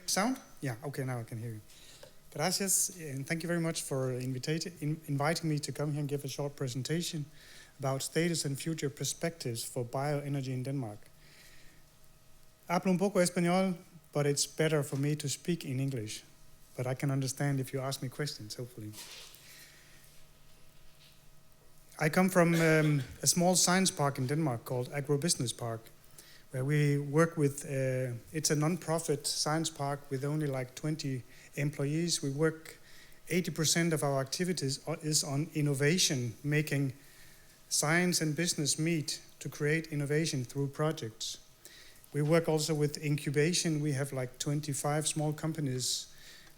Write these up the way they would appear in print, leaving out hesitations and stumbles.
Sound? Yeah, okay, now I can hear you. Gracias, and thank you very much for inviting me to come here and give a short presentation about status and future perspectives for bioenergy in Denmark. Hablo un poco español, but it's better for me to speak in English. But I can understand if you ask me questions, hopefully. I come from a small science park in Denmark called Agro Business Park, where we work with, it's a non-profit science park with only like 20 employees. We work, 80% of our activities is on innovation, making science and business meet to create innovation through projects. We work also with incubation. We have like 25 small companies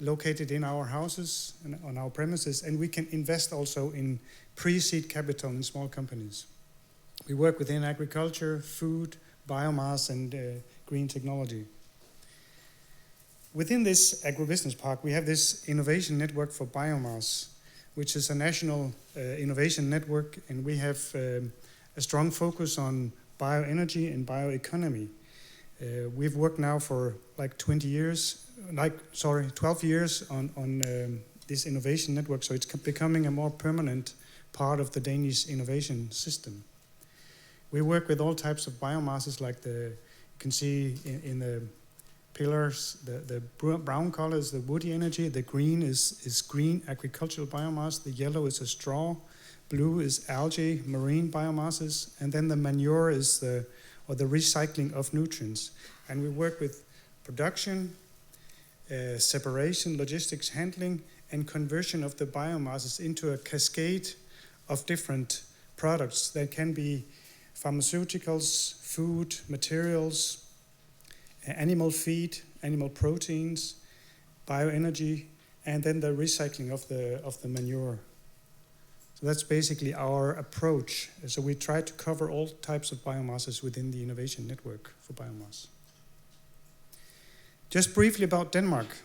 located in our houses and on our premises, and we can invest also in pre-seed capital in small companies. We work within agriculture, food, biomass, and green technology. Within this agribusiness park, we have this innovation network for biomass, which is a national innovation network, and we have a strong focus on bioenergy and bioeconomy. We've worked now for like 12 years on this innovation network, so it's becoming a more permanent part of the Danish innovation system. We work with all types of biomasses, like you can see in the pillars, the brown color is the woody energy, the green is green agricultural biomass, the yellow is a straw, blue is algae, marine biomasses, and then the manure is the recycling of nutrients. And we work with production, separation, logistics, handling, and conversion of the biomasses into a cascade of different products that can be pharmaceuticals, food, materials, animal feed, animal proteins, bioenergy, and then the recycling of the manure. So that's basically our approach. So we try to cover all types of biomasses within the innovation network for biomass. Just briefly about Denmark,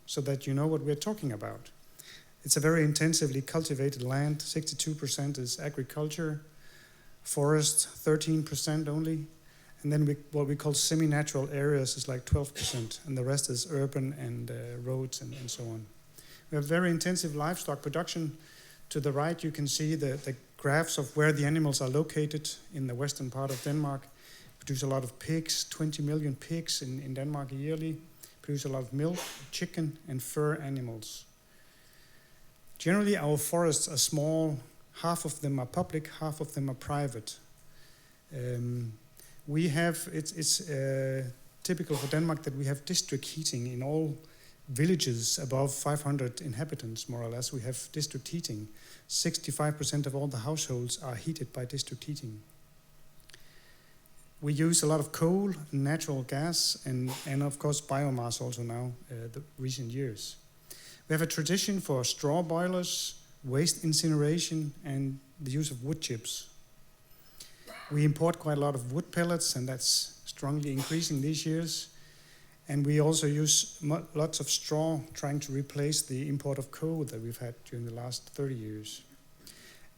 so that you know what we're talking about. It's a very intensively cultivated land. 62% is agriculture, forest 13% only, and then what we call semi-natural areas is like 12%, and the rest is urban and roads and so on. We have very intensive livestock production. To the right, you can see the graphs of where the animals are located in the western part of Denmark. Produce a lot of pigs, 20 million pigs in Denmark yearly. Produce a lot of milk, chicken, and fur animals. Generally, our forests are small. Half of them are public, half of them are private. It's typical for Denmark that we have district heating in all villages above 500 inhabitants, more or less. We have district heating. 65% of all the households are heated by district heating. We use a lot of coal, natural gas, and of course biomass also now, the recent years. We have a tradition for straw boilers, waste incineration, and the use of wood chips. We import quite a lot of wood pellets, and that's strongly increasing these years. And we also use lots of straw, trying to replace the import of coal that we've had during the last 30 years.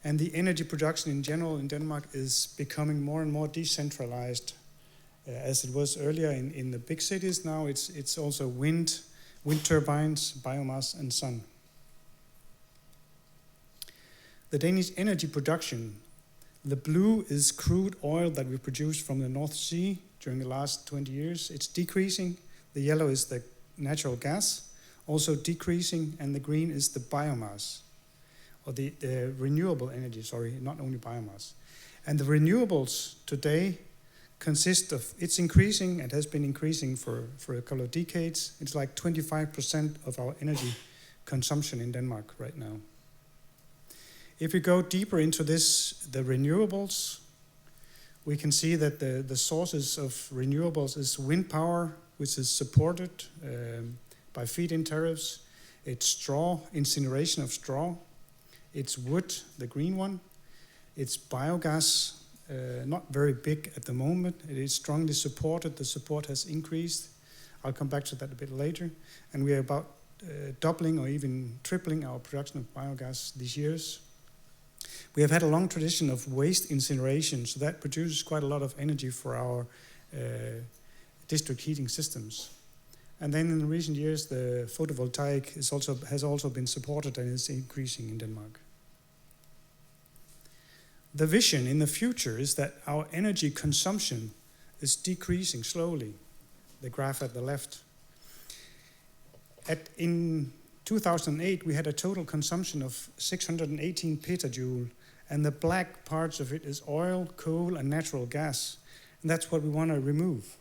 And the energy production in general in Denmark is becoming more and more decentralized, as it was earlier in the big cities. Now it's also wind turbines, biomass, and sun. The Danish energy production, the blue is crude oil that we produced from the North Sea during the last 20 years. It's decreasing. The yellow is the natural gas, also decreasing, and the green is the biomass, or the renewable energy, not only biomass. And the renewables today consist of, it's increasing, it has been increasing for a couple of decades. It's like 25% of our energy consumption in Denmark right now. If we go deeper into this, the renewables, we can see that the sources of renewables is wind power, which is supported by feed-in tariffs. It's straw, incineration of straw. It's wood, the green one. It's biogas, not very big at the moment. It is strongly supported. The support has increased. I'll come back to that a bit later. And we are about doubling or even tripling our production of biogas these years. We have had a long tradition of waste incineration, so that produces quite a lot of energy for our district heating systems. And then in recent years, the photovoltaic has also been supported and is increasing in Denmark. The vision in the future is that our energy consumption is decreasing slowly, the graph at the left. In 2008, we had a total consumption of 618 petajoule, and the black parts of it is oil, coal, and natural gas. And that's what we want to remove.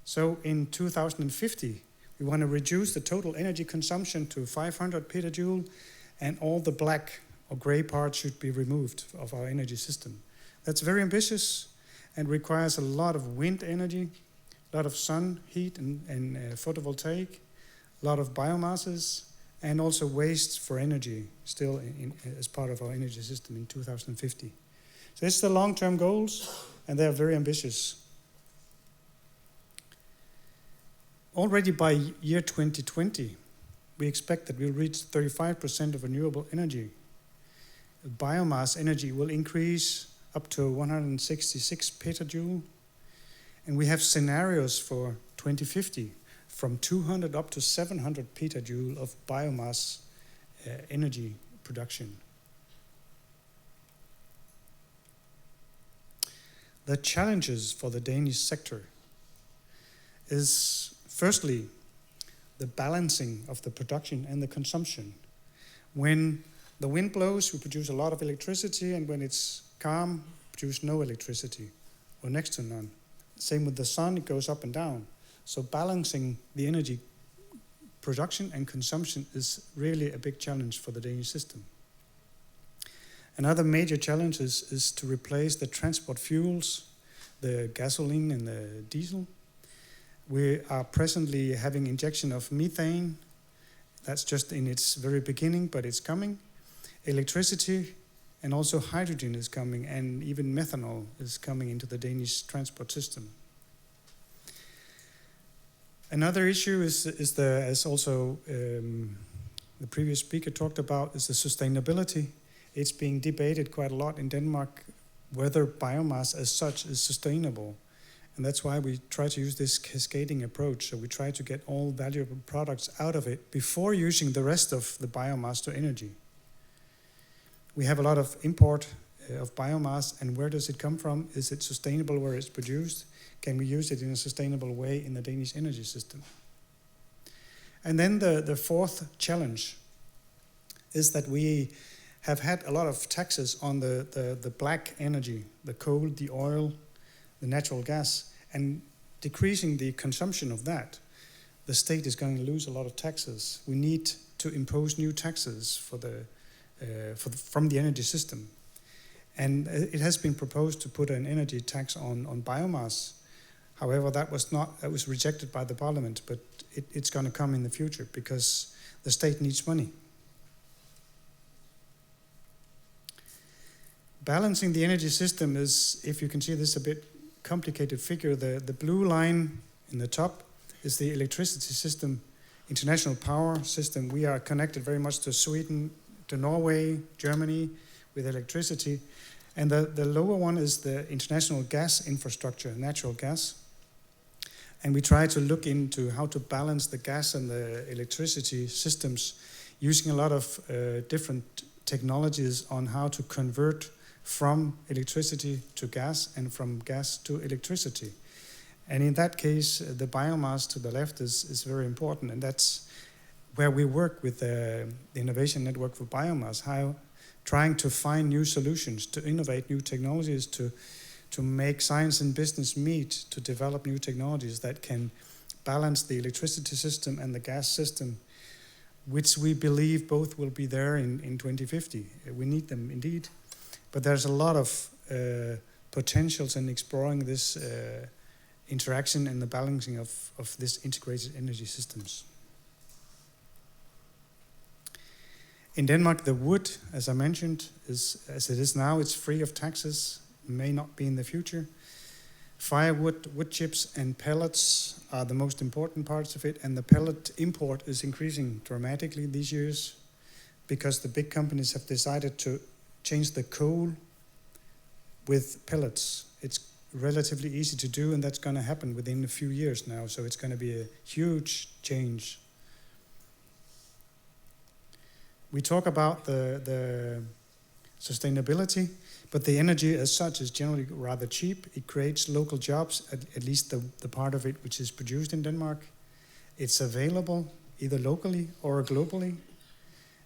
So in 2050, we want to reduce the total energy consumption to 500 petajoule, and all the black or gray parts should be removed of our energy system. That's very ambitious and requires a lot of wind energy, a lot of sun heat and photovoltaic, a lot of biomasses, and also waste for energy still as part of our energy system in 2050. So it's the long-term goals, and they're very ambitious. Already by year 2020, we expect that we'll reach 35% of renewable energy. Biomass energy will increase up to 166 petajoule, and we have scenarios for 2050 from 200 up to 700 petajoule of biomass energy production. The challenges for the Danish sector is firstly, the balancing of the production and the consumption. When the wind blows, we produce a lot of electricity, and when it's calm, we produce no electricity, or next to none. Same with the sun, it goes up and down. So balancing the energy production and consumption is really a big challenge for the Danish system. Another major challenge is to replace the transport fuels, the gasoline and the diesel. We are presently having injection of methane. That's just in its very beginning, but it's coming. Electricity and also hydrogen is coming, and even methanol is coming into the Danish transport system. Another issue is as also the previous speaker talked about, is the sustainability. It's being debated quite a lot in Denmark whether biomass as such is sustainable. And that's why we try to use this cascading approach. So we try to get all valuable products out of it before using the rest of the biomass to energy. We have a lot of import of biomass, and where does it come from? Is it sustainable where it's produced? Can we use it in a sustainable way in the Danish energy system? And then the fourth challenge is that we have had a lot of taxes on the black energy, the coal, the oil, the natural gas, and decreasing the consumption of that. The state is going to lose a lot of taxes. We need to impose new taxes from the energy system. And it has been proposed to put an energy tax on biomass. However, that was rejected by the parliament, but it's going to come in the future because the state needs money. Balancing the energy system is, if you can see this a bit complicated figure, the blue line in the top is the electricity system, international power system. We are connected very much to Sweden, to Norway, Germany with electricity. And the lower one is the international gas infrastructure, natural gas. And we try to look into how to balance the gas and the electricity systems using a lot of different technologies on how to convert from electricity to gas and from gas to electricity. And in that case, the biomass to the left is very important, and that's where we work with the Innovation Network for Biomass, trying to find new solutions, to innovate new technologies, to make science and business meet, to develop new technologies that can balance the electricity system and the gas system, which we believe both will be there in 2050. We need them indeed. But there's a lot of potentials in exploring this interaction and the balancing of this integrated energy systems. In Denmark, the wood, as I mentioned, as it is now, it's free of taxes, may not be in the future. Firewood, wood chips, and pellets are the most important parts of it, and the pellet import is increasing dramatically these years because the big companies have decided to change the coal with pellets. It's relatively easy to do, and that's going to happen within a few years now. So it's going to be a huge change. We talk about the sustainability, but the energy as such is generally rather cheap. It creates local jobs, at least the part of it which is produced in Denmark. It's available either locally or globally.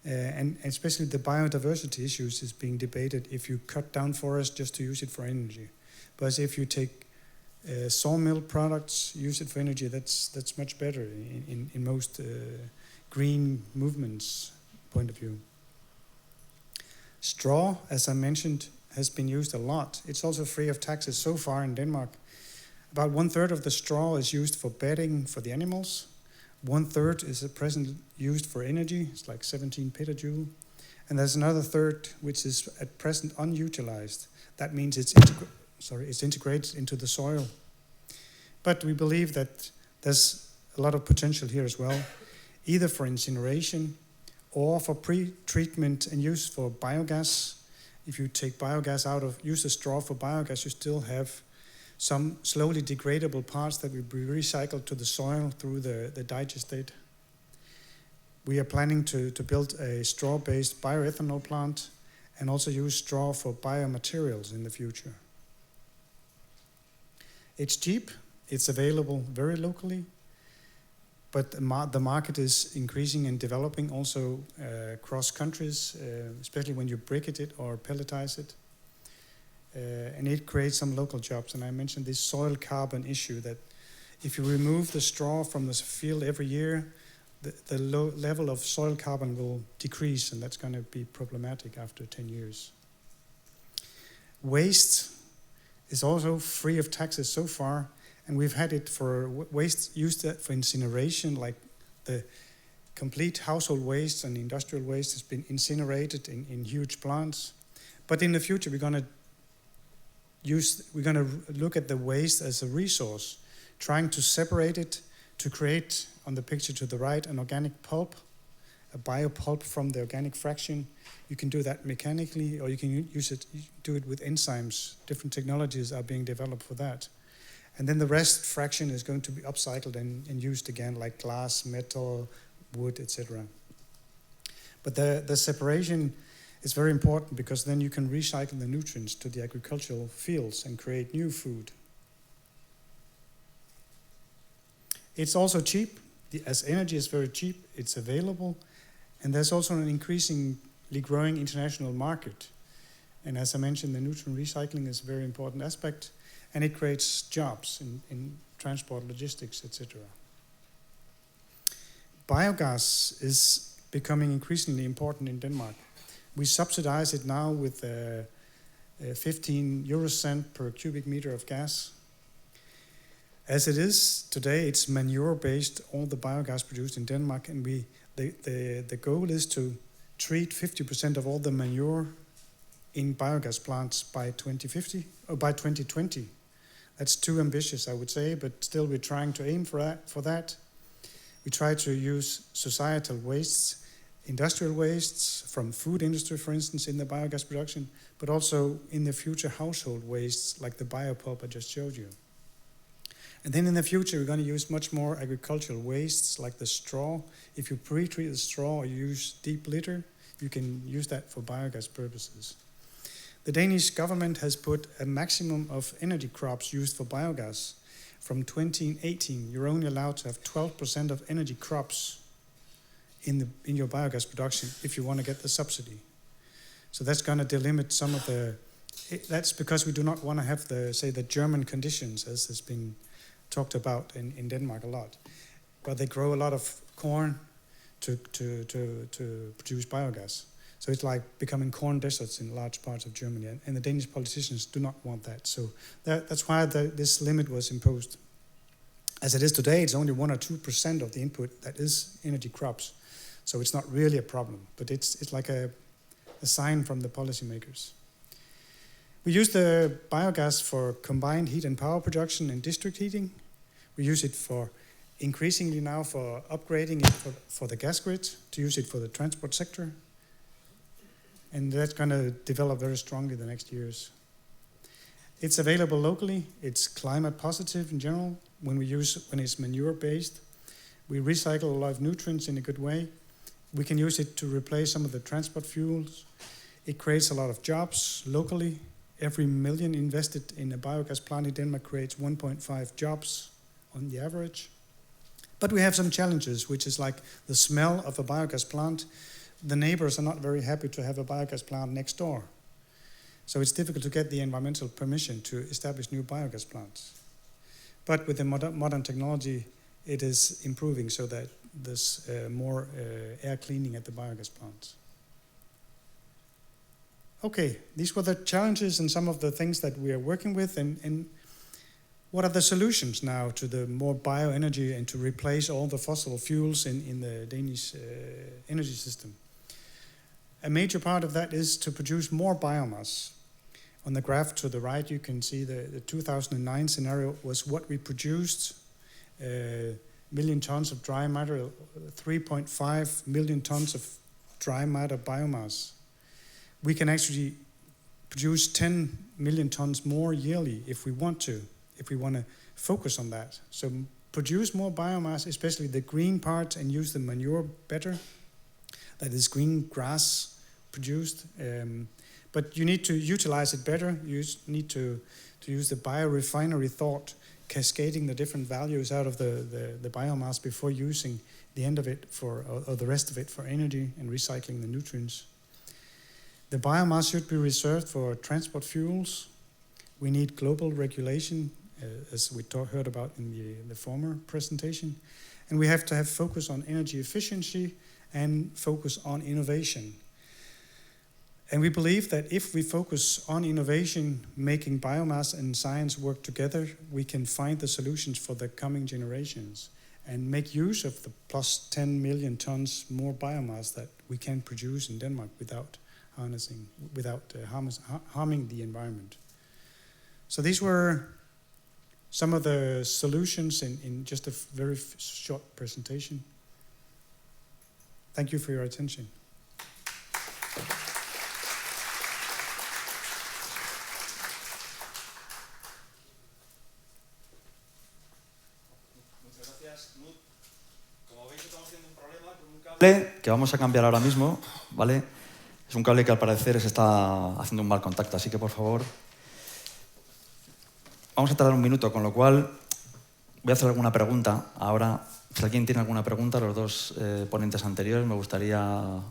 And especially the biodiversity issues is being debated if you cut down forests just to use it for energy. But if you take sawmill products, use it for energy, that's much better in most green movements point of view. Straw, as I mentioned, has been used a lot. It's also free of taxes so far in Denmark. About 1/3 of the straw is used for bedding for the animals. 1/3 is at present used for energy. It's like 17 petajoule. And there's another third which is at present unutilized. That means it's integrated into the soil. But we believe that there's a lot of potential here as well, either for incineration or for pre-treatment and use for biogas. If you take biogas use the straw for biogas, you still have some slowly degradable parts that will be recycled to the soil through the digestate. We are planning to build a straw-based bioethanol plant and also use straw for biomaterials in the future. It's cheap, it's available very locally, but the market is increasing and developing also across countries, especially when you briquette it or pelletize it. And it creates some local jobs. And I mentioned this soil carbon issue, that if you remove the straw from the field every year, the low level of soil carbon will decrease, and that's going to be problematic after 10 years. Waste is also free of taxes so far, and we've had it for waste used for incineration, like the complete household waste and industrial waste has been incinerated in huge plants. But in the future, we're going to look at the waste as a resource, trying to separate it to create, on the picture to the right, an organic pulp, a biopulp from the organic fraction. You can do that mechanically, or you can do it with enzymes. Different technologies are being developed for that. And then the rest fraction is going to be upcycled and used again, like glass, metal, wood, etc. But the separation is very important, because then you can recycle the nutrients to the agricultural fields and create new food. It's also cheap. As energy is very cheap, it's available. And there's also an increasingly growing international market. And as I mentioned, the nutrient recycling is a very important aspect, and it creates jobs in transport, logistics, etc. Biogas is becoming increasingly important in Denmark. We subsidize it now with 15 euro cent per cubic meter of gas. As it is today, it's manure-based, all the biogas produced in Denmark, and the goal is to treat 50% of all the manure in biogas plants by 2050 or by 2020. That's too ambitious, I would say, but still we're trying to aim for that. We try to use societal wastes, industrial wastes from food industry, for instance, in the biogas production, but also in the future household wastes like the biopulp I just showed you. And then in the future, we're going to use much more agricultural wastes like the straw. If you pre-treat the straw or use deep litter, you can use that for biogas purposes. The Danish government has put a maximum of energy crops used for biogas. From 2018, you're only allowed to have 12% of energy crops in your biogas production if you want to get the subsidy. So that's going to delimit some of that's because we do not want to have the German conditions, as has been talked about in Denmark a lot. But they grow a lot of corn to produce biogas. So it's like becoming corn deserts in large parts of Germany, and the Danish politicians do not want that. So that's why this limit was imposed. As it is today, it's only 1 or 2% of the input that is energy crops. So it's not really a problem, but it's like a sign from the policymakers. We use the biogas for combined heat and power production and district heating. We use it for increasingly now for upgrading it for the gas grid, to use it for the transport sector. And that's going to develop very strongly the next years. It's available locally. It's climate positive in general. When it's manure based, we recycle a lot of nutrients in a good way. We can use it to replace some of the transport fuels. It creates a lot of jobs locally. Every million invested in a biogas plant in Denmark creates 1.5 jobs on the average. But we have some challenges, which is like the smell of a biogas plant. The neighbors are not very happy to have a biogas plant next door. So it's difficult to get the environmental permission to establish new biogas plants. But with the modern technology, it is improving so that there's more air cleaning at the biogas plants. Okay, these were the challenges and some of the things that we are working with, and what are the solutions now to the more bioenergy and to replace all the fossil fuels in the Danish energy system? A major part of that is to produce more biomass. On the graph to the right, you can see the 2009 scenario was what we produced, million tons of dry matter, 3.5 million tons of dry matter biomass. We can actually produce 10 million tons more yearly if we want to focus on that. So produce more biomass, especially the green part, and use the manure better. That is green grass produced. But you need to utilize it better. You need to use the biorefinery thought, cascading the different values out of the biomass before using the end of it or the rest of it for energy and recycling the nutrients. The biomass should be reserved for transport fuels. We need global regulation, as we heard about in the former presentation. And we have to have focus on energy efficiency and focus on innovation. And we believe that if we focus on innovation, making biomass and science work together, we can find the solutions for the coming generations and make use of the plus 10 million tons more biomass that we can produce in Denmark without harming the environment. So these were some of the solutions in just a very short presentation. Thank you for your attention. Muchas gracias, Knud. Como veis, estamos teniendo un problema con un cable que vamos a cambiar ahora mismo, ¿vale? Es un cable que al parecer se está haciendo un mal contacto, así que por favor, vamos a tardar un minuto, con lo cual voy a hacer alguna pregunta. Ahora, si alguien tiene alguna pregunta, los dos ponentes anteriores, me gustaría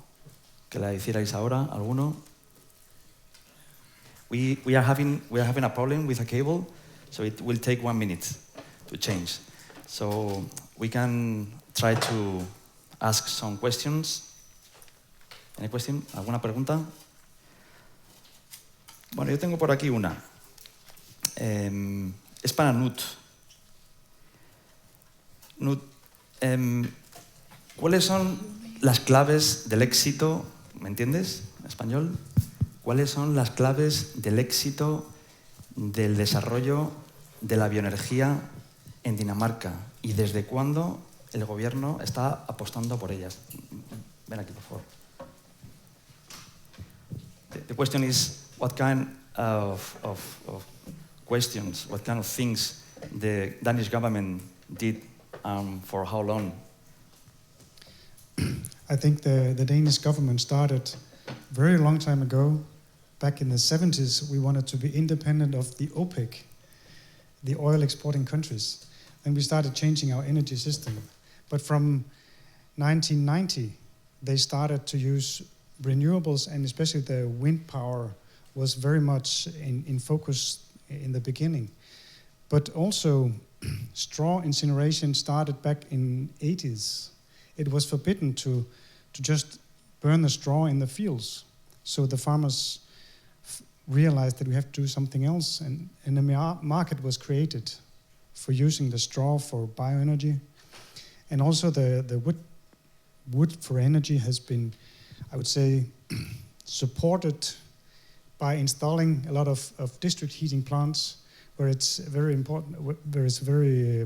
que la hicierais ahora, alguno. We are having a problem with a cable, so it will take 1 minute to change. So we can try to ask some questions. ¿Any question? ¿Alguna pregunta? Bueno, yo tengo por aquí una. Es para Knud. Knud, ¿cuáles son las claves del éxito? ¿Me entiendes? ¿En español? ¿Cuáles son las claves del éxito del desarrollo de la bioenergía en Dinamarca? ¿Y desde cuándo el gobierno está apostando por ellas? Ven aquí, por favor. The question is, what kind of questions, what kind of things the Danish government did for how long? I think the Danish government started a very long time ago. Back in the 70s, we wanted to be independent of the OPEC, the oil exporting countries. And we started changing our energy system. But from 1990, they started to use renewables, and especially the wind power was very much in focus in the beginning. But also, straw incineration started back in the 80s. It was forbidden to just burn the straw in the fields. So the farmers realized that we have to do something else, and a market was created for using the straw for bioenergy. And also the wood for energy has been, I would say, supported by installing a lot of district heating plants where it's very important, where it's very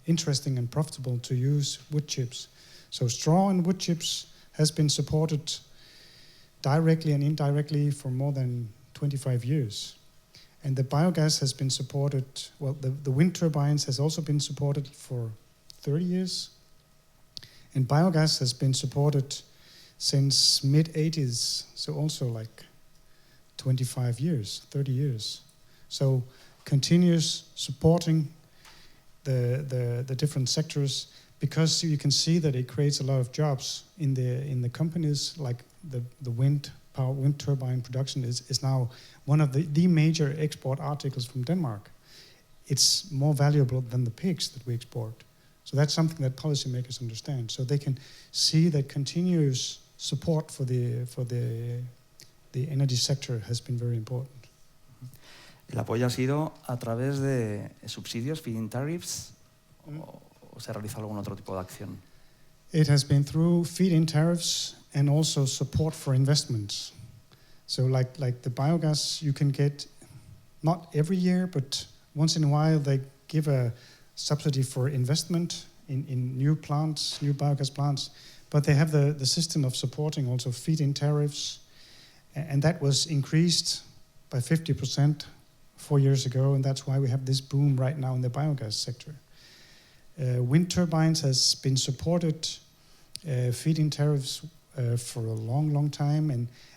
interesting and profitable to use wood chips. So straw and wood chips has been supported directly and indirectly for more than 25 years. And the biogas has been supported, well, the wind turbines has also been supported for 30 years. And biogas has been supported since mid-80s, so also like 25 years, 30 years. So continuous supporting the different sectors, because you can see that it creates a lot of jobs in the companies. Like the wind turbine production is now one of the major export articles from Denmark. It's more valuable than the pigs that we export. So that's something that policymakers understand. So they can see that continuous support for the energy sector has been very important. ¿El apoyo ha sido a través de subsidios, feed-in tariffs, o se ha realizado algún otro tipo de acción? It has been through feed-in tariffs and also support for investments. So like the biogas, you can get, not every year, but once in a while they give a subsidy for investment in new plants, new biogas plants. But they have the system of supporting also feed-in tariffs. And that was increased by 50% 4 years ago, and that's why we have this boom right now in the biogas sector. Wind turbines has been supported, feed-in tariffs for a long time,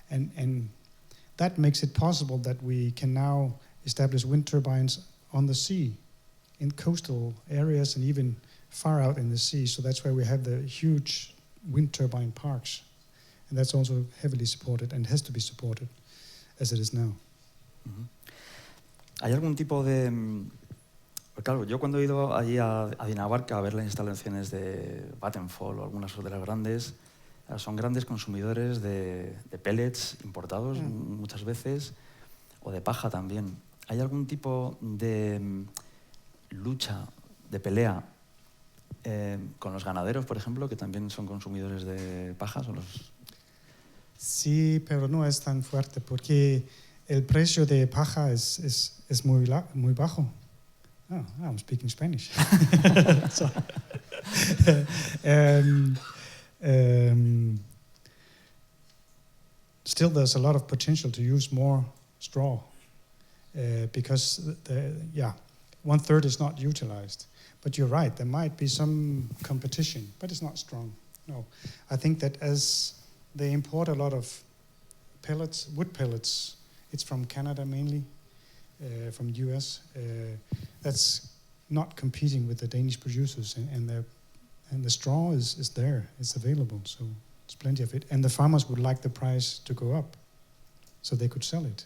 and that makes it possible that we can now establish wind turbines on the sea, in coastal areas and even far out in the sea. So that's why we have the huge wind turbine parks. And that's also heavily supported and has to be supported as it is now. ¿Hay algún tipo de...? Claro, yo cuando he ido allí a Dinamarca a ver las instalaciones de Vattenfall o algunas de las grandes, son grandes consumidores de pellets importados muchas veces, o de paja también. ¿Hay algún tipo de lucha, de pelea con los ganaderos, por ejemplo, que también son consumidores de pajas? Sí, pero no es tan fuerte porque el precio de paja es muy bajo. Oh, I'm speaking Spanish. Still, there's a lot of potential to use more straw because 1/3 is not utilized. But you're right, there might be some competition, but it's not strong. No, I think that as they import a lot of pellets, wood pellets, it's from Canada mainly, from the US. That's not competing with the Danish producers, and the straw is there, it's available, so there's plenty of it. And the farmers would like the price to go up, so they could sell it.